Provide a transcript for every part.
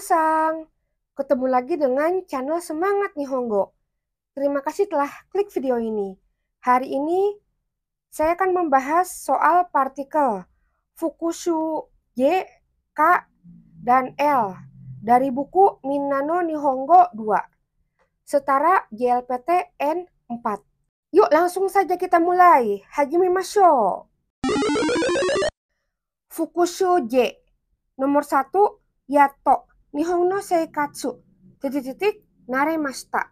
Minasan, ketemu lagi dengan channel Semangat Nihongo. Terima kasih telah klik video ini. Hari ini saya akan membahas soal partikel Fukushu Y, K, dan L dari buku Minano Nihongo 2, setara JLPT N4. Yuk langsung saja kita mulai. Hajimemashou. Fukushu Y. Nomor 1, Yato. Nihon no seikatsu. Naremashita.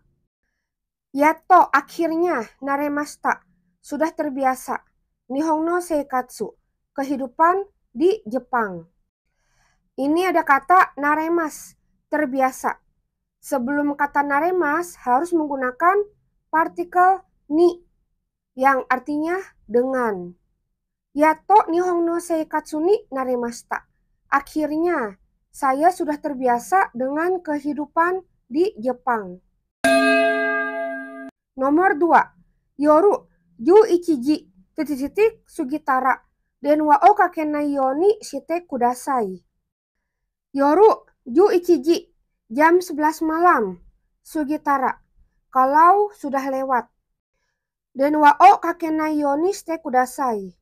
Yato akhirnya naremashita. Sudah terbiasa. Nihon no seikatsu. Kehidupan di Jepang. Ini ada kata naremas. Terbiasa. Sebelum kata naremas harus menggunakan partikel ni. Yang artinya dengan. Yato nihon no seikatsu ni naremashita. Akhirnya, saya sudah terbiasa dengan kehidupan di Jepang. Nomor 2. Yoru 11 ji, sugitara, den wa o kakenai yo ni shite kudasai. Yoru 11 ji, jam 11 malam, sugitara, kalau sudah lewat. Den wa o kakenai yo ni shite kudasai.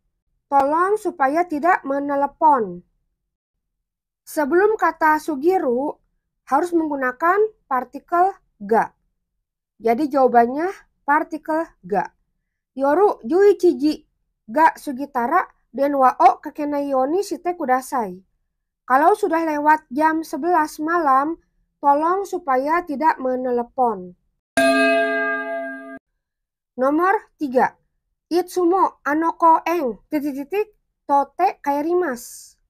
Tolong supaya tidak menelepon. Sebelum kata sugiru, harus menggunakan partikel ga. Jadi jawabannya partikel ga. Yoru 11 ji, ga sugitara, den wa o kakenai yo ni shite kudasai. Kalau sudah lewat jam 11 malam, tolong supaya tidak menelepon. Nomor 3. Itsumo anoko eng, tote kairimasu.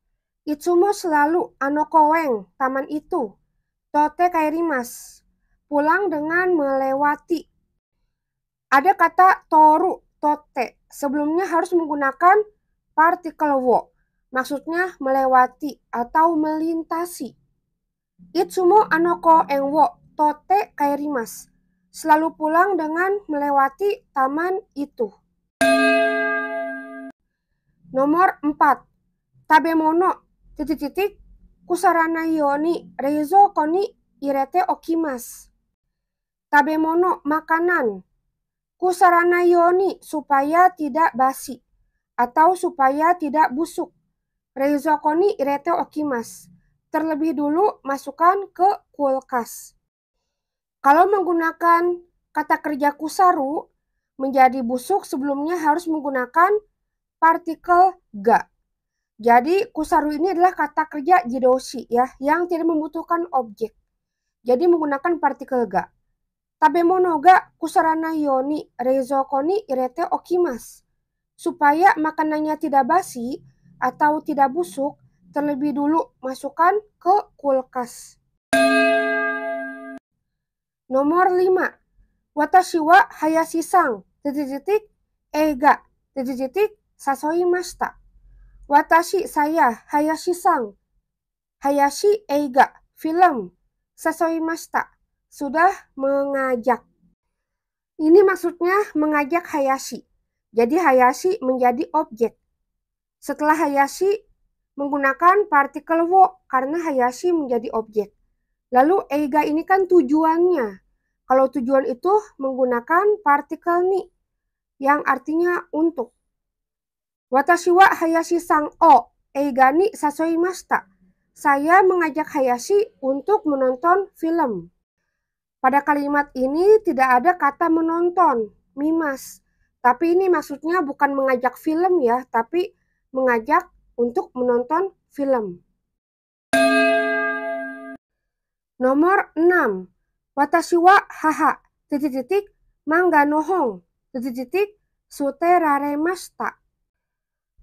Itsumo selalu anoko eng, taman itu. Tote kairimasu. Pulang dengan melewati. Ada kata toru, tote. Sebelumnya harus menggunakan partikel wo. Maksudnya melewati atau melintasi. Itsumo anoko eng wo, tote kairimasu. Selalu pulang dengan melewati taman itu. Nomor 4. Tabemono, kusaranai yo ni reizouko ni irete okimasu. Tabemono, makanan. Kusaranai yo ni, supaya tidak basi atau supaya tidak busuk. Reizouko ni irete okimasu. Terlebih dulu masukkan ke kulkas. Kalau menggunakan kata kerja kusaru, menjadi busuk sebelumnya harus menggunakan partikel ga. Jadi kusaru ini adalah kata kerja jidoshi ya, yang tidak membutuhkan objek. Jadi menggunakan partikel ga. Tabemono ga kusaranai yo ni reizouko ni irete okimasu. Supaya makanannya tidak basi atau tidak busuk, terlebih dulu masukkan ke kulkas. Nomor 5. Watashi wa Hayashi-san, eiga, sasoimashita. Watashi, saya, Hayashi-san. Hayashi, eiga, film. Sasoimashita, sudah mengajak. Ini maksudnya mengajak Hayashi. Jadi Hayashi menjadi objek. Setelah Hayashi menggunakan partikel wo karena Hayashi menjadi objek. Lalu eiga ini kan tujuannya. Kalau tujuan itu menggunakan partikel ni yang artinya untuk. Watashi wa Hayashi-san o eiga ni sasoimashita. Saya mengajak Hayashi untuk menonton film. Pada kalimat ini tidak ada kata menonton, mimas. Tapi ini maksudnya bukan mengajak film ya, tapi mengajak untuk menonton film. Nomor 6. Watashi wa haha, manga no hon, suteraremashita.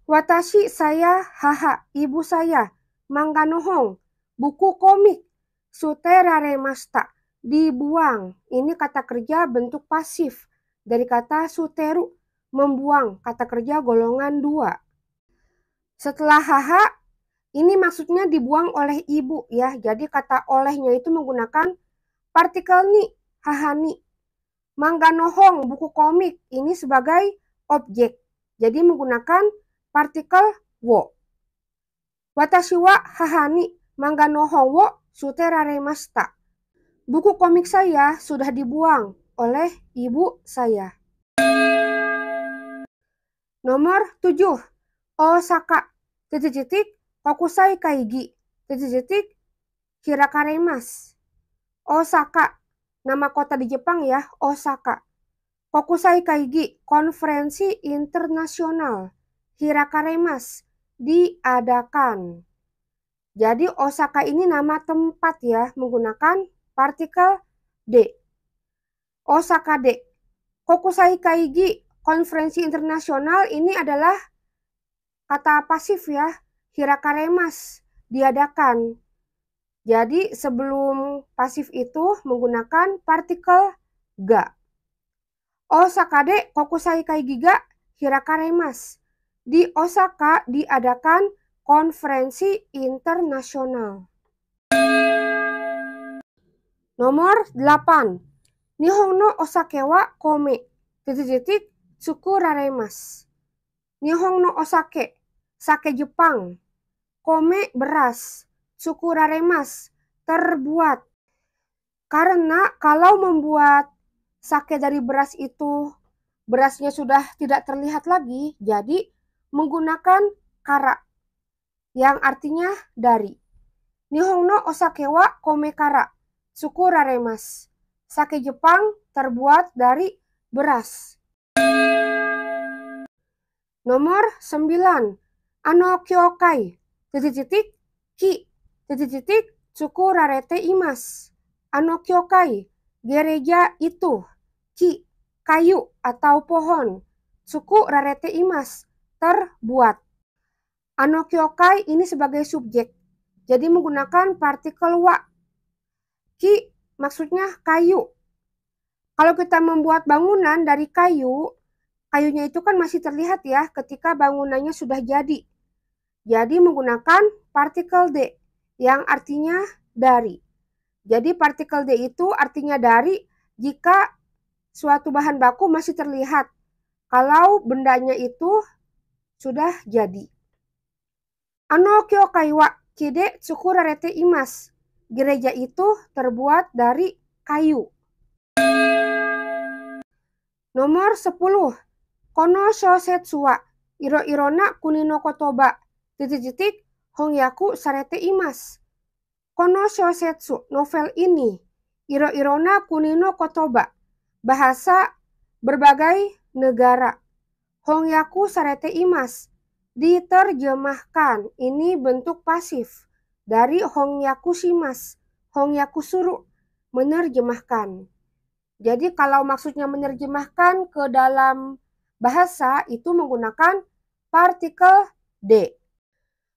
Watashi, saya, haha, ibu saya, manga no hon, buku komik, suteraremashita, dibuang. Ini kata kerja bentuk pasif dari kata suteru, membuang, kata kerja golongan 2. Setelah haha, ini maksudnya dibuang oleh ibu ya. Jadi kata olehnya itu menggunakan partikel ni, haha ni. Manga no hon, buku komik, ini sebagai objek. Jadi menggunakan partikel wo. Watashi wa haha ni manga no hon wo suteraremashita. Buku komik saya sudah dibuang oleh ibu saya. Nomor 7. Osaka, kokusai kaigi, hirakaremasu. Osaka, nama kota di Jepang ya, Osaka. Kokusai kaigi, konferensi internasional. Hirakaremasu, diadakan. Jadi Osaka ini nama tempat ya, menggunakan partikel D. Osaka D. Kokusai kaigi, konferensi internasional, ini adalah kata pasif ya, hirakaremasu, diadakan. Jadi sebelum pasif itu menggunakan partikel ga. Osaka de kokusai kaigi ga hirakaremasu. Di Osaka diadakan konferensi internasional. Nomor 8. Nihon no osake wa kome, tsukuraremasu. Nihon no osake, sake Jepang. Kome, beras. Tsukuraremasu, terbuat. Karena kalau membuat sake dari beras itu, berasnya sudah tidak terlihat lagi, jadi menggunakan kara, yang artinya dari. Nihon no osake wa kome kara, tsukuraremasu. Sake Jepang terbuat dari beras. Nomor 9. Ano kyokai, ki, tsukurarete imasu. Ano kyokai, gereja itu. Ki, kayu atau pohon. Tsukurarete imasu, terbuat. Ano kyokai ini sebagai subjek, jadi menggunakan partikel wa. Ki maksudnya kayu. Kalau kita membuat bangunan dari kayu, kayunya itu kan masih terlihat ya ketika bangunannya sudah jadi. Jadi menggunakan partikel D yang artinya dari. Jadi partikel D itu artinya dari jika suatu bahan baku masih terlihat. Kalau bendanya itu sudah jadi. Ano kyokai wa ki de tsukurarete imasu. Gereja itu terbuat dari kayu. Nomor 10. Kono shousetsu wa iro-irona kuni no kotoba, hongyaku sarete imasu. Kono shousetsu, novel ini, iro-irona kuni no kotoba, bahasa berbagai negara. Hongyaku sarete imasu, diterjemahkan. Ini bentuk pasif dari hongyaku shimasu, hongyaku suru, menerjemahkan. Jadi kalau maksudnya menerjemahkan ke dalam bahasa itu menggunakan partikel D.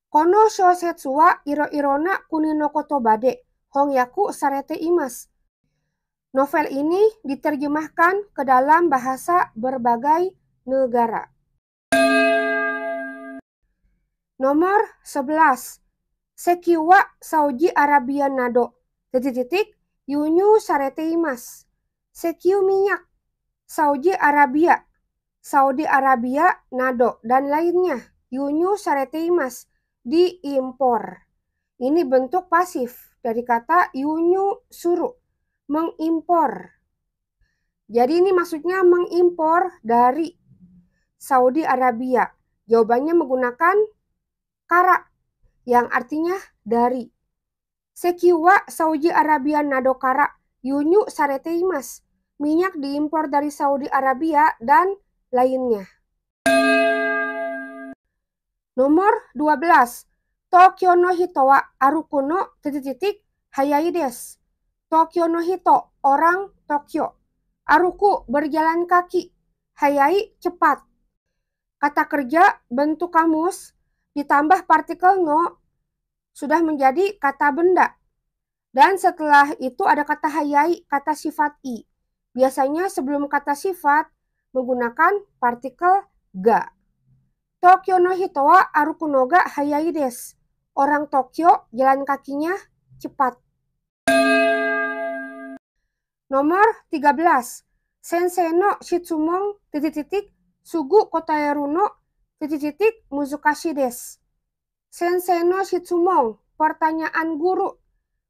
Kono shousetsu wa iro-irona kuni no kotoba de hongyaku sarete imasu. Novel ini diterjemahkan ke dalam bahasa berbagai negara. Nomor 11. Sekiu wa Saudi Arabia nado, yunyu sarete imasu. Sekiu minyak, Saudi Arabia nado, dan lainnya, yunyu sarete imasu, diimpor. Ini bentuk pasif dari kata yunyu suru, mengimpor. Jadi ini maksudnya mengimpor dari Saudi Arabia. Jawabannya menggunakan kara, yang artinya dari. Sekiu wa Saudi Arabia nado kara, yunyu sarete imasu. Minyak diimpor dari Saudi Arabia dan lainnya. Nomor 12. Tokyo no hito wa aruku no hayai desu. Tokyo no hito, orang Tokyo. Aruku, berjalan kaki. Hayai, cepat. Kata kerja bentuk kamus ditambah partikel no sudah menjadi kata benda. Dan setelah itu ada kata hayai, kata sifat i. Biasanya sebelum kata sifat menggunakan partikel ga. Tokyo no hito wa aruku no ga hayai desu. Orang Tokyo jalan kakinya cepat. Nomor 13. Sensei no shitsumon sugu kotaeru no muzukashi desu. Sensei no shitsumon, pertanyaan guru.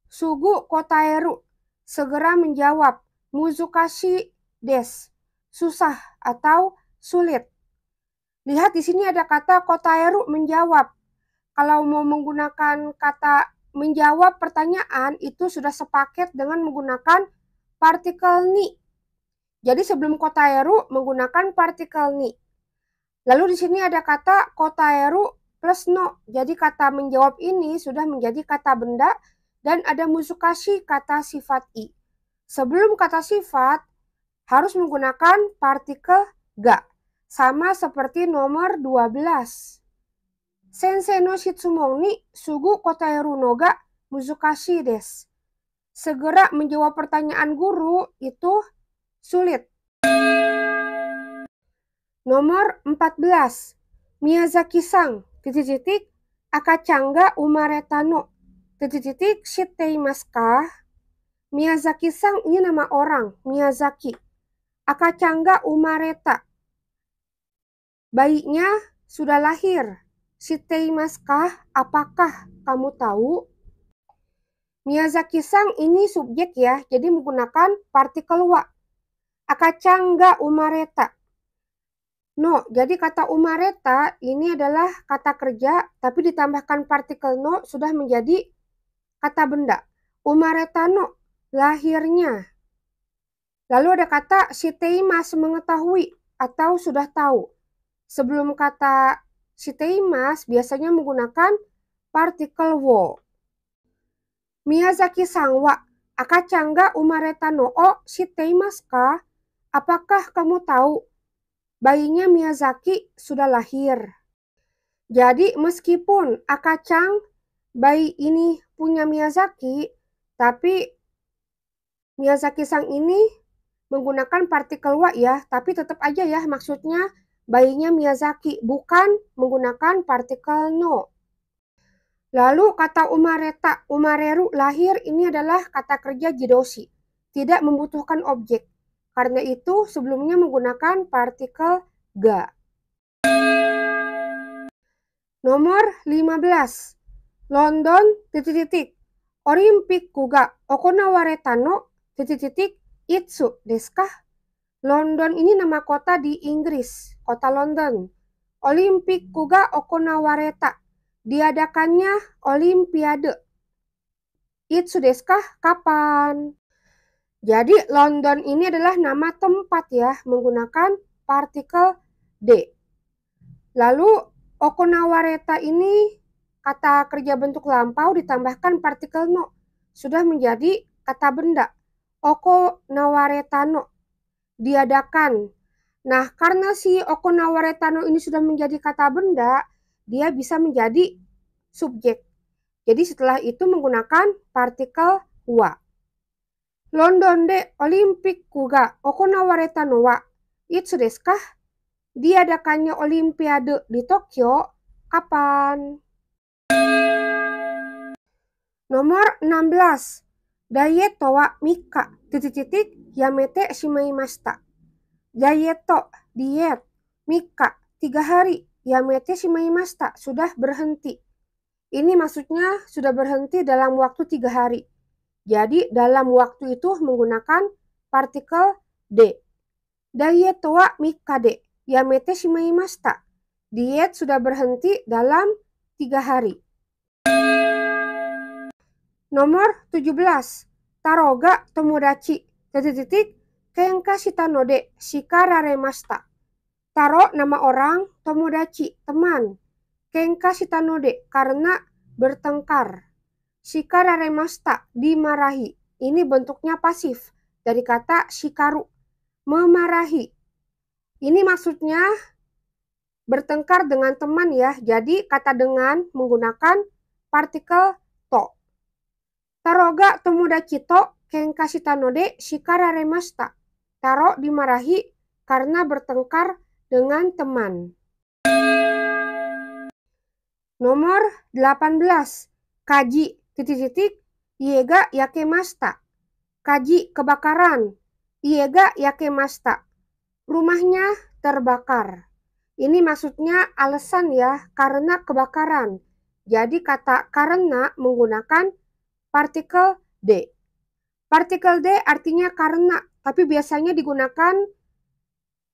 Sugu kotaeru, segera menjawab. Muzukashi desu, susah atau sulit. Lihat di sini ada kata kotaeru, menjawab. Kalau mau menggunakan kata menjawab pertanyaan itu sudah sepaket dengan menggunakan partikel ni. Jadi sebelum kotaeru menggunakan partikel ni. Lalu di sini ada kata kotaeru plus no. Jadi kata menjawab ini sudah menjadi kata benda dan ada muzukashi kata sifat i. Sebelum kata sifat harus menggunakan partikel ga. Sama seperti nomor 12. Sensei no shitsumon ni sugu kotaeru no ga muzukashi desu. Segera menjawab pertanyaan guru itu sulit. Nomor 14. Miyazaki-san, akachan ga umareta no, shitteimasu ka? Miyazaki-san ini nama orang, Miyazaki. Akachan ga umareta, bayinya sudah lahir. Shitteimasu ka? Apakah kamu tahu? Miyazaki-san ini subjek ya, jadi menggunakan partikel wa. Akachan ga umareta. No, jadi kata umareta ini adalah kata kerja, tapi ditambahkan partikel no sudah menjadi kata benda. Umareta no, lahirnya. Lalu ada kata shiteimasu, mengetahui atau sudah tahu. Sebelum kata shiteimasu biasanya menggunakan partikel wo. Miyazaki-san wa akachan ga umareta no o shitteimasu ka? Apakah kamu tahu bayinya Miyazaki sudah lahir? Jadi meskipun akachan bayi ini punya Miyazaki, tapi Miyazaki-san ini menggunakan partikel wa ya, tapi tetap aja ya maksudnya bayinya Miyazaki, bukan menggunakan partikel no. Lalu kata umareta, umareru, lahir, ini adalah kata kerja jidoshi, tidak membutuhkan objek. Karena itu sebelumnya menggunakan partikel ga. Nomor 15. London, Olimpiku ga okonawareta no, itsu desu ka? London ini nama kota di Inggris, kota London. Olimpiku ga okonawareta, diadakannya Olimpiade. Itsu desu ka? Kapan? Jadi London ini adalah nama tempat ya, menggunakan partikel D. Lalu okonawareta ini kata kerja bentuk lampau ditambahkan partikel no. Sudah menjadi kata benda. Okonawareta no, diadakan. Nah, karena si okonawareta no ini sudah menjadi kata benda, dia bisa menjadi subjek. Jadi setelah itu menggunakan partikel wa. London de Olimpiku ga okonawareta no wa itsu desu ka? Diadakannya Olimpiade di Tokyo kapan? Nomor 16. Daieto wa mika, yamete shimaimashita. Daieto, diet, mika, 3 hari, yamete shimaimashita, sudah berhenti. Ini maksudnya sudah berhenti dalam waktu 3 hari. Jadi dalam waktu itu menggunakan partikel D. Daieto wa mika de, yamete shimaimashita. Diet sudah berhenti dalam 3 hari. Nomor 17. Taro ga tomodachi, kenka shita no de shikararemashita. Taro nama orang, tomodachi teman. Kenka shita no de karena bertengkar. Shikararemashita dimarahi. Ini bentuknya pasif dari kata shikaru, memarahi. Ini maksudnya bertengkar dengan teman ya. Jadi kata dengan menggunakan partikel to. Taro ga tomodachi to kenka shita no de shikararemashita. Taro dimarahi karena bertengkar dengan teman. Nomor 18. Kaji, ie ga yakemashita. Kaji, kebakaran. Ie ga yakemashita. Rumahnya terbakar. Ini maksudnya alasan ya, karena kebakaran. Jadi kata karena menggunakan partikel D. Partikel D artinya karena, tapi biasanya digunakan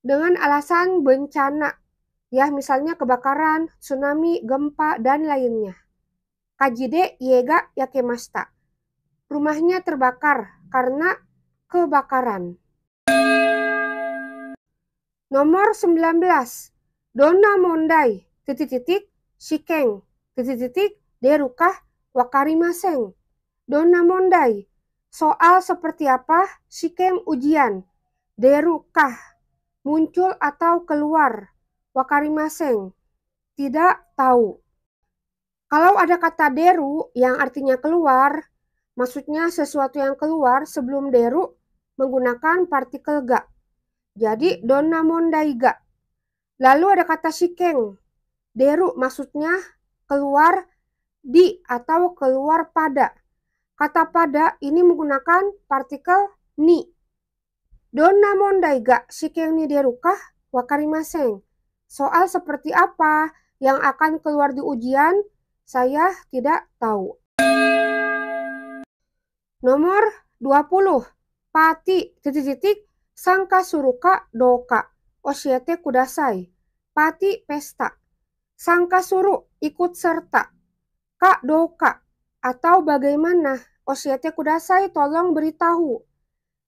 dengan alasan bencana. Ya, misalnya kebakaran, tsunami, gempa, dan lainnya. Kajide iega yakemashita. Rumahnya terbakar karena kebakaran. Nomor 19. Donna mondai, shikeng, derukah wakarimasen. Donna mondai, soal seperti apa, shikeng ujian, derukah, muncul atau keluar, wakarimasen, tidak tahu. Kalau ada kata deru yang artinya keluar, maksudnya sesuatu yang keluar sebelum deru menggunakan partikel ga. Jadi donna mondai ga. Lalu ada kata shikeng. Deru maksudnya keluar di atau keluar pada. Kata pada ini menggunakan partikel ni. Donna mondai ga shikeng ni derukah wakarimasen. Soal seperti apa yang akan keluar di ujian, saya tidak tahu. Nomor 20. Pati, sangka suruka doka, oshiete kudasai. Pati pesta. Sangka suru, ikut serta. Ka doka, atau bagaimana. Oshiete kudasai, tolong beritahu.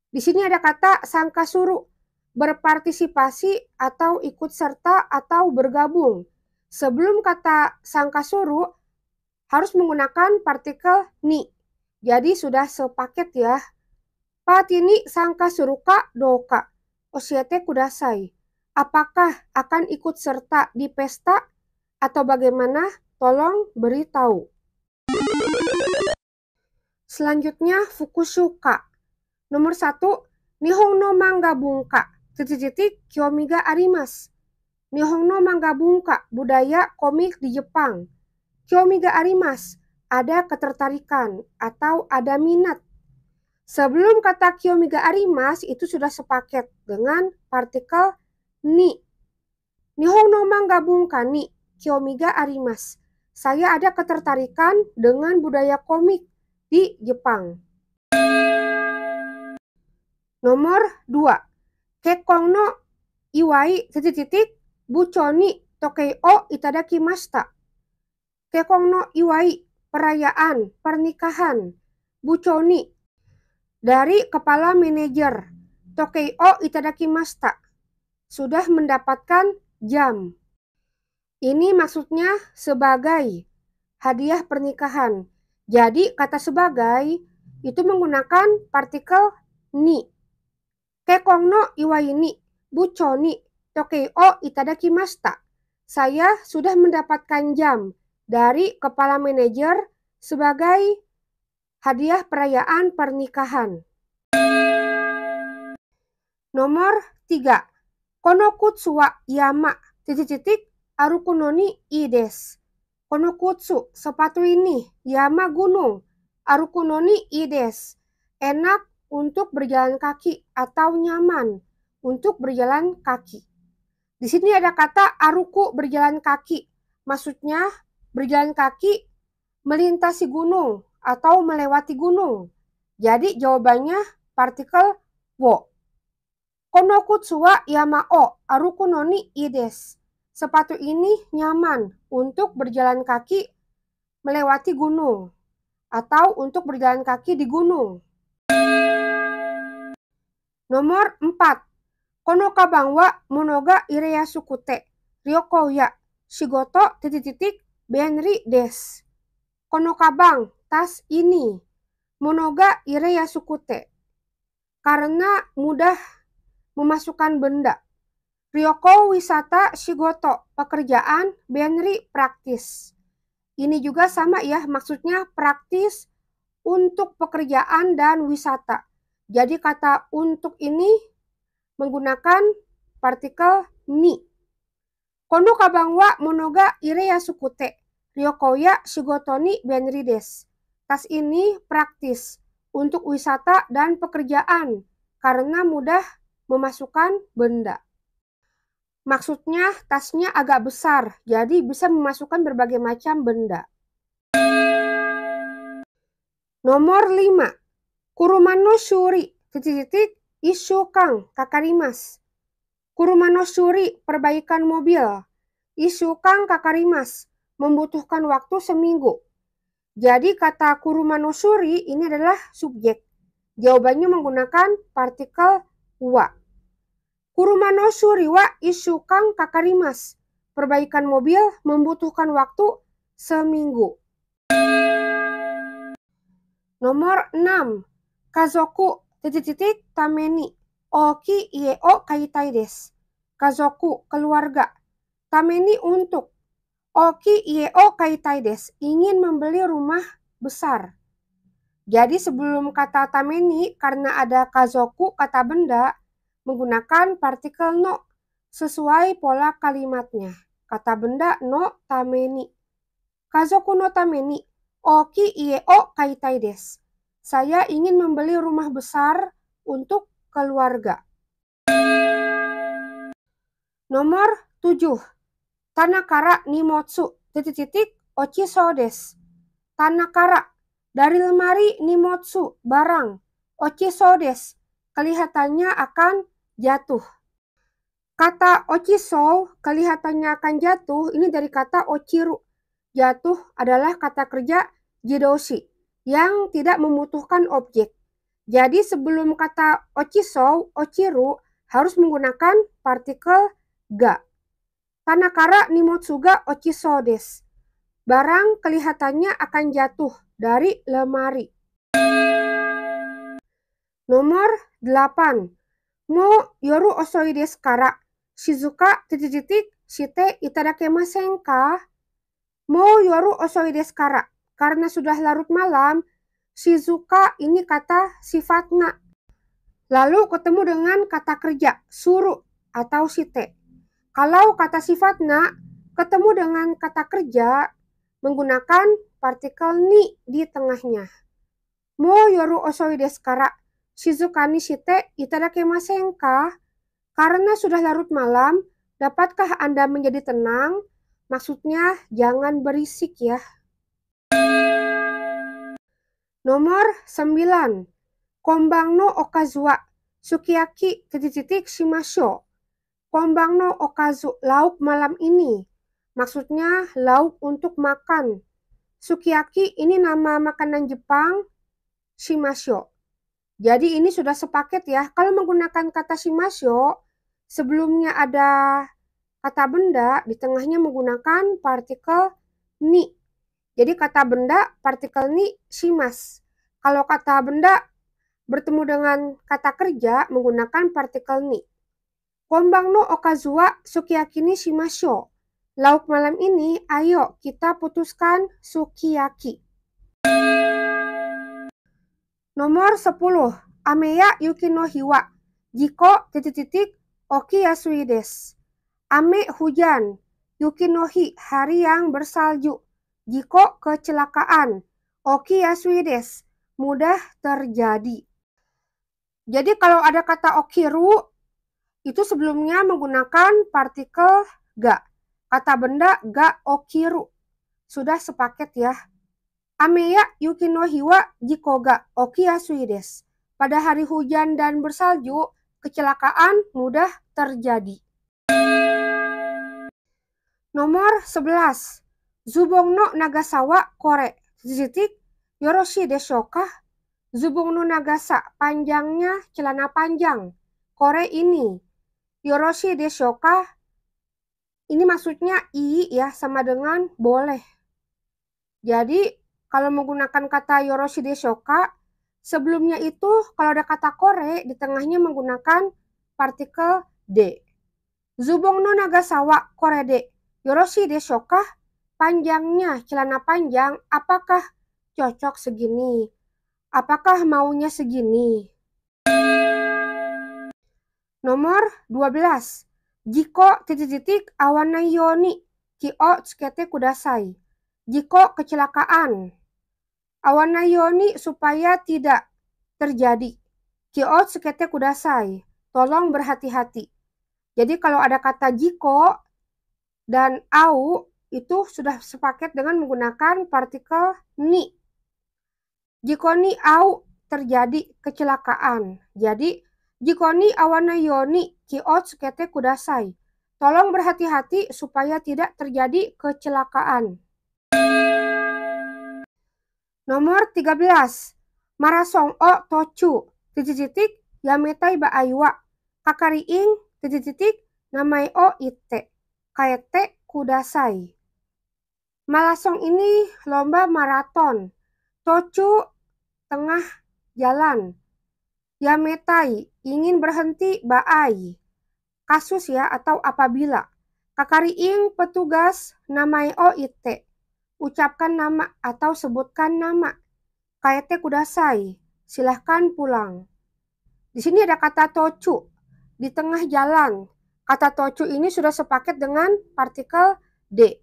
Di sini ada kata sangka suru, berpartisipasi atau ikut serta atau bergabung. Sebelum kata sangka suru, harus menggunakan partikel ni. Jadi sudah sepaket ya. Pati ni sangka suruka doka. Oshiete kudasai. Apakah akan ikut serta di pesta atau bagaimana? Tolong beritahu. Selanjutnya fukushuka. Nomor 1. Nihon no manga bunka. Kyomi ga arimasu. Nihon no manga bunka. Budaya komik di Jepang. Kyomi ga arimasu. Ada ketertarikan atau ada minat. Sebelum kata kyomi ga arimasu itu sudah sepaket dengan partikel ni. Nihon no manga bunka ni kyomi ga arimasu. Saya ada ketertarikan dengan budaya komik di Jepang. Nomor 2. Kekkon no iwai bucho ni tokei o itadakimashita. Kekkon no iwai, perayaan, pernikahan. Bucho ni, dari kepala manajer. Tokei o itadakimashita, sudah mendapatkan jam. Ini maksudnya sebagai hadiah pernikahan. Jadi kata sebagai itu menggunakan partikel ni. Kekkon no iwai ni bucho ni tokei o itadakimashita. Saya sudah mendapatkan jam dari kepala manajer sebagai hadiah perayaan pernikahan. Nomor 3. Konokutsu wa yama, aruku no ni ii desu. Konokutsu, sepatu ini, yama gunung, aruku no ni ii desu. Enak untuk berjalan kaki atau nyaman untuk berjalan kaki. Di sini ada kata aruku, berjalan kaki. Maksudnya berjalan kaki melintasi gunung atau melewati gunung. Jadi jawabannya partikel wo. Konokutsu wa yama o aruku no ni ii desu. Sepatu ini nyaman untuk berjalan kaki melewati gunung atau untuk berjalan kaki di gunung. Nomor 4. Kono kabang wa mono ga ireyasukute. Ryoko ya shigoto benri desu. Kono kabang, tas ini. Mono ga ireyasukute, karena mudah memasukkan benda. Ryoko wisata shigoto, pekerjaan, benri praktis. Ini juga sama ya, maksudnya praktis untuk pekerjaan dan wisata. Jadi kata untuk ini menggunakan partikel ni. Kono kabang wa mono ga ireyasukute. Ryoko ya shigoto ni benri desu. Tas ini praktis untuk wisata dan pekerjaan karena mudah memasukkan benda. Maksudnya tasnya agak besar, jadi bisa memasukkan berbagai macam benda. Nomor 5. Kurumano shuri, isu kang kakarimas. Kurumano shuri, perbaikan mobil. Isu kang kakarimas, membutuhkan waktu seminggu. Jadi kata kurumano shuri ini adalah subjek. Jawabannya menggunakan partikel wa. Kurumano shuri wa isu kang kakarimas. Perbaikan mobil membutuhkan waktu seminggu. Nomor 6. Kazoku tameni oki ie o kaitai desu. Kazoku, keluarga. Tameni, untuk. Oki ie o kaitai desu, ingin membeli rumah besar. Jadi sebelum kata tameni, karena ada kazoku, kata benda, menggunakan partikel no sesuai pola kalimatnya. Kata benda no tameni. Kazoku no tameni oki ie o kaitai desu. Saya ingin membeli rumah besar untuk keluarga. Nomor 7. Tanakara nimotsu ochiso desu. Tanakara, dari lemari, nimotsu, barang, ochiso desu, kelihatannya akan jatuh. Kata ochiso, kelihatannya akan jatuh, ini dari kata ochiru. Jatuh adalah kata kerja jidoshi yang tidak membutuhkan objek. Jadi sebelum kata ochiso, ochiru harus menggunakan partikel ga. Tanakara nimotsu ga ochiso desu. Barang kelihatannya akan jatuh dari lemari. Nomor 8. Mo yoru osoi desu kara shizuka shite itadakemasen ka? Mo yoru osoi desu kara, karena sudah larut malam. Shizuka ini kata sifatna. Lalu ketemu dengan kata kerja suru atau shite. Kalau kata sifatna ketemu dengan kata kerja menggunakan partikel ni di tengahnya. Mo yoru osoi desu kara shizuka ni shite itadakemasen ka? Karena sudah larut malam, dapatkah Anda menjadi tenang? Maksudnya jangan berisik ya. Nomor 9. Konbang no okazu wa sukiyaki shimashou. Konbang no okazu, lauk malam ini. Maksudnya lauk untuk makan. Sukiyaki ini nama makanan Jepang. Shimashou. Jadi ini sudah sepaket ya. Kalau menggunakan kata shimashou, sebelumnya ada kata benda, di tengahnya menggunakan partikel ni. Jadi kata benda partikel ni shimas. Kalau kata benda bertemu dengan kata kerja menggunakan partikel ni. Konbang no okazu wa sukiyaki ni shimashou. Lauk malam ini, ayo kita putuskan sukiyaki. Nomor 10. Ame ya yuki no hi wa jiko oki yasui desu. Ame, hujan. Yuki no hi, hari yang bersalju. Jiko, kecelakaan. Oki yasui desu, mudah terjadi. Jadi kalau ada kata okiru, itu sebelumnya menggunakan partikel ga. Kata benda ga okiru. Sudah sepaket ya. Ame ya yuki no hi wa jiko ga oki yasui desu. Pada hari hujan dan bersalju, kecelakaan mudah terjadi. Nomor 11. Zubong no nagasa wa kore yoroshi desho ka? Zubong no nagasa, panjangnya celana panjang. Kore ini. Yoroshi desho ka? Ini maksudnya i ya, sama dengan boleh. Jadi kalau menggunakan kata yoroshi desho ka, sebelumnya itu kalau ada kata kore, di tengahnya menggunakan partikel de. Zubong no nagasa wa kore de yoroshi desho ka? Panjangnya celana panjang, apakah cocok segini? Apakah maunya segini? Nomor 12. Jiko awanai yoni ki o tsukete kudasai. Jiko, kecelakaan. Awanai yoni, supaya tidak terjadi. Ki o tsukete kudasai, tolong berhati-hati. Jadi kalau ada kata jiko dan au, itu sudah sepaket dengan menggunakan partikel ni. Jikoni au terjadi kecelakaan. Jadi, jikoni awana yoni ki o tsukete kudasai. Tolong berhati-hati supaya tidak terjadi kecelakaan. Nomor 13. Marasong o tochu, titik-titik, yametai ba aiwa. Kakari ing, titik-titik, namai o ite. Kaete kudasai. Malasong ini lomba maraton. Tochu, tengah jalan. Yametai, ingin berhenti baai. Kasus ya, atau apabila. Kakari ing, petugas, namai o ite. Ucapkan nama atau sebutkan nama. Kaete kudasai, silahkan pulang. Di sini ada kata tochu, di tengah jalan. Kata tochu ini sudah sepaket dengan partikel de.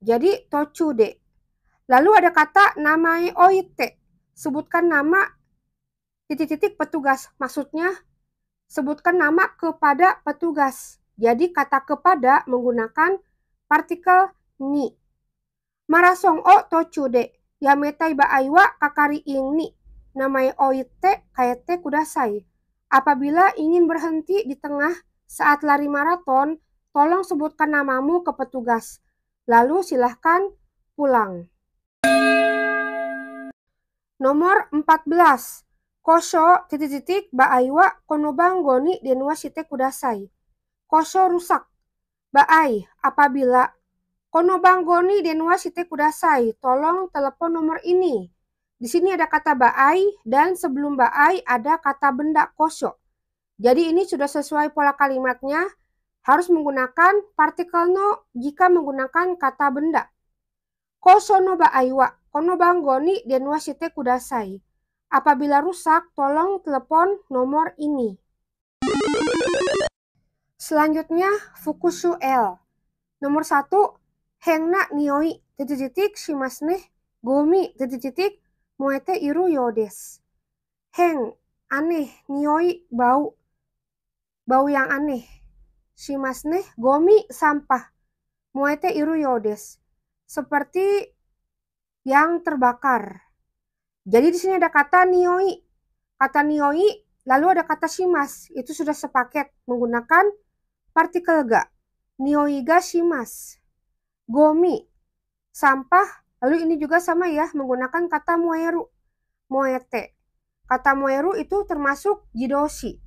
Jadi tochu de. Lalu ada kata namai oite, sebutkan nama titik-titik petugas. Maksudnya sebutkan nama kepada petugas. Jadi kata kepada menggunakan partikel ni. Marasong o tochude, yametai ba aiwa kakari ing ni, namai oite kaete kudasai. Apabila ingin berhenti di tengah saat lari maraton, tolong sebutkan namamu ke petugas. Lalu silahkan pulang. Nomor 14. Kosho titik-titik ba aiwa konobang goni denwa shite kudasai. Kosho rusak. Baai apabila kono banggoni denwa shite kudasai, tolong telepon nomor ini. Di sini ada kata baai dan sebelum baai ada kata benda kosho. Jadi ini sudah sesuai pola kalimatnya, harus menggunakan partikel no jika menggunakan kata benda. Kosho no baai wa kono banggoni denwa shite kudasai. Apabila rusak, tolong telepon nomor ini. Selanjutnya, fukushu L. Nomor 1. Hengna nioi titik-titik shimasu ne gomi titik-titik moete iru yo desu. Heng, aneh, nioi, bau, bau yang aneh. Shimasu ne gomi, sampah. Moete iru yo desu, seperti yang terbakar. Jadi di sini ada kata nioi. Kata nioi lalu ada kata shimas, itu sudah sepaket menggunakan partikel ga. Nioi ga shimasu. Gomi, sampah, lalu ini juga sama ya, menggunakan kata moeru, moete. Kata moeru itu termasuk jidoshi,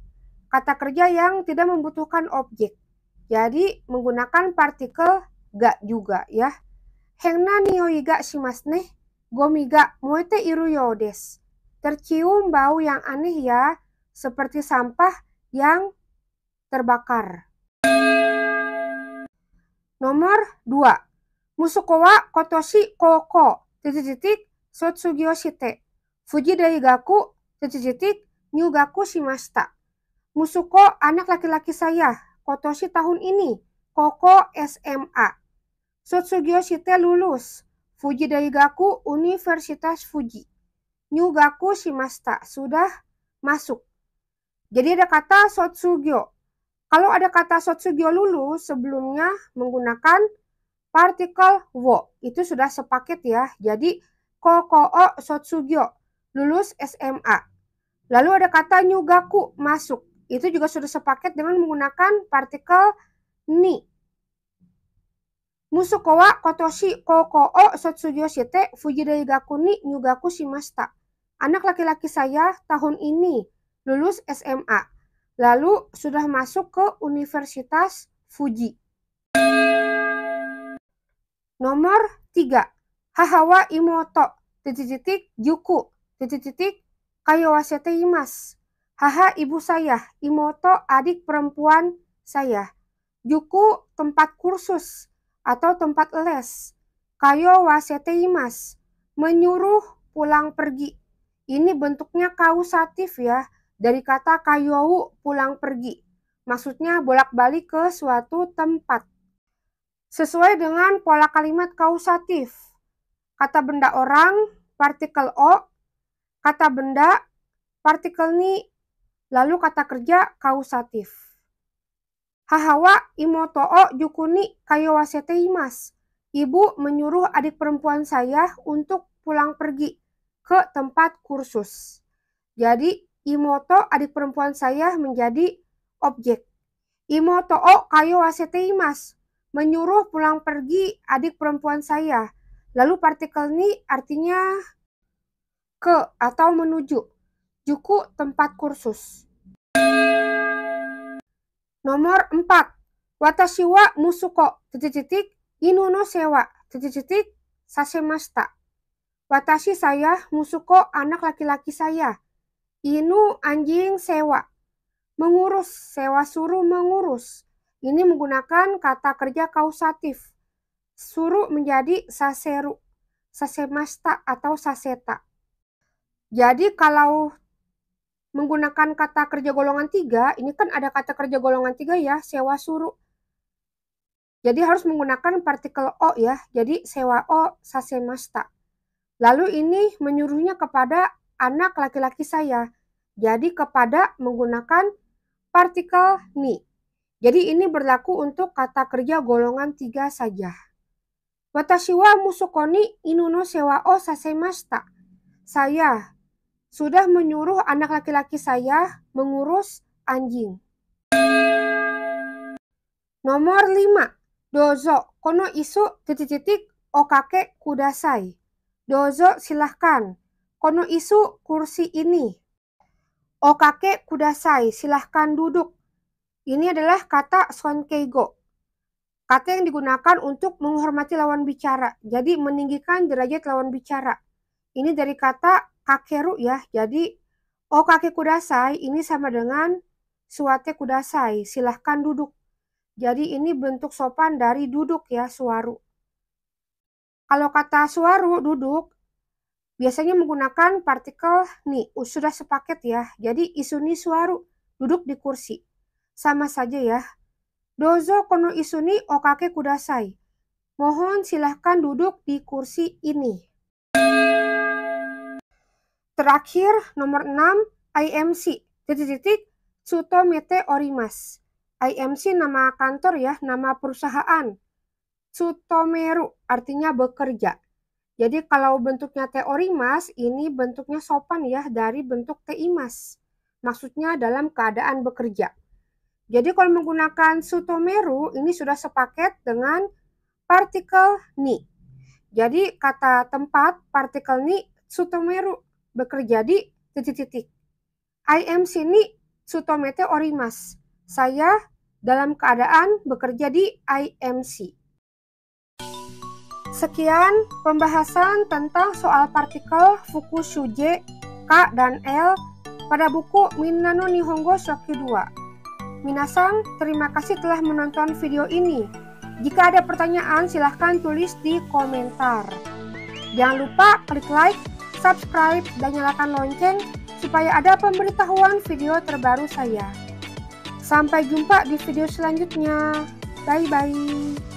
kata kerja yang tidak membutuhkan objek. Jadi menggunakan partikel ga juga ya. Hengna nioi ga shimasu ne, gomi ga moete iru yo desu. Tercium bau yang aneh ya, seperti sampah yang terbakar. Nomor 2. Musuko wa kotoshi koko titik-titik sotsugyo shite Fuji Daigaku titik-titik nyugaku shimashita. Musuko, anak laki-laki saya, kotoshi tahun ini, koko SMA. Sotsugyo shite lulus, Fuji Daigaku Universitas Fuji. Nyugaku shimashita, sudah masuk. Jadi ada kata sotsugyo. Kalau ada kata sotsugyo lulus, sebelumnya menggunakan partikel wo, itu sudah sepaket ya. Jadi koko o sotsugyo, lulus SMA. Lalu ada kata nyugaku, masuk. Itu juga sudah sepaket dengan menggunakan partikel ni. Musuko wa kotoshi koko o sotsugyo shite Fuji Daigaku ni nyugaku shimashita. Anak laki-laki saya tahun ini lulus SMA. Lalu sudah masuk ke Universitas Fuji. Nomor 3. Hahawa imoto titik-titik yuku titik-titik kayowasete imasu. Haha, ibu saya, imoto, adik perempuan saya. Yuku, tempat kursus atau tempat les. Kayowasete imasu, menyuruh pulang pergi. Ini bentuknya kausatif ya, dari kata kayou, pulang pergi. Maksudnya bolak-balik ke suatu tempat. Sesuai dengan pola kalimat kausatif. Kata benda orang, partikel o, kata benda, partikel ni, lalu kata kerja kausatif. Hahawa imoto o yukuni kayowasete imasu. Ibu menyuruh adik perempuan saya untuk pulang pergi. ke tempat kursus. Jadi, imoto adik perempuan saya menjadi objek. Imoto o kayo waseteimasu, menyuruh pulang pergi adik perempuan saya. Lalu partikel ni artinya ke atau menuju. Juku tempat kursus. Nomor 4. Watashi wa musuko, inu no sewa, sasemashita. Watashi saya, musuko anak laki-laki saya. Inu anjing sewa. Mengurus, sewa suruh mengurus. Ini menggunakan kata kerja kausatif. Suruh menjadi saseru, sasemashita atau saseta. Jadi kalau menggunakan kata kerja golongan 3, ini kan ada kata kerja golongan 3 ya, sewa suruh. Jadi harus menggunakan partikel o ya, jadi sewa o sasemashita. Lalu ini menyuruhnya kepada anak laki-laki saya. Jadi kepada menggunakan partikel ni. Jadi ini berlaku untuk kata kerja golongan 3 saja. Watashi wa musuko ni inu no sewa o sasemashita. Saya sudah menyuruh anak laki-laki saya mengurus anjing. Nomor 5. Dozo kono isu okake kudasai. Dozo silahkan. Kono isu kursi ini. Okake kudasai, silahkan duduk. Ini adalah kata sonkeigo. Kata yang digunakan untuk menghormati lawan bicara. Jadi meninggikan derajat lawan bicara. Ini dari kata kakeru ya. Jadi okake kudasai ini sama dengan suwate kudasai, silahkan duduk. Jadi ini bentuk sopan dari duduk ya, suwaru. Kalau kata suwaru, duduk, biasanya menggunakan partikel ni, sudah sepaket ya. Jadi isuni suwaru, duduk di kursi. Sama saja ya. Dozo kono isuni okake kudasai. Mohon silahkan duduk di kursi ini. Terakhir, nomor 6, IMC, tsutomete orimasu. IMC nama kantor ya, nama perusahaan. Tsutomeru artinya bekerja. Jadi kalau bentuknya te orimas, ini bentuknya sopan ya, dari bentuk te imas. Maksudnya dalam keadaan bekerja. Jadi kalau menggunakan tsutomeru, ini sudah sepaket dengan partikel ni. Jadi kata tempat partikel ni tsutomeru, bekerja di titik-titik. IMC ni tsutomete orimasu. Saya dalam keadaan bekerja di IMC. Sekian pembahasan tentang soal partikel fuku shuje, ka dan l pada buku Minna no Nihongo Shoki 2. Minasang, terima kasih telah menonton video ini. Jika ada pertanyaan silahkan tulis di komentar. Jangan lupa klik like, subscribe, dan nyalakan lonceng supaya ada pemberitahuan video terbaru saya. Sampai jumpa di video selanjutnya. Bye-bye.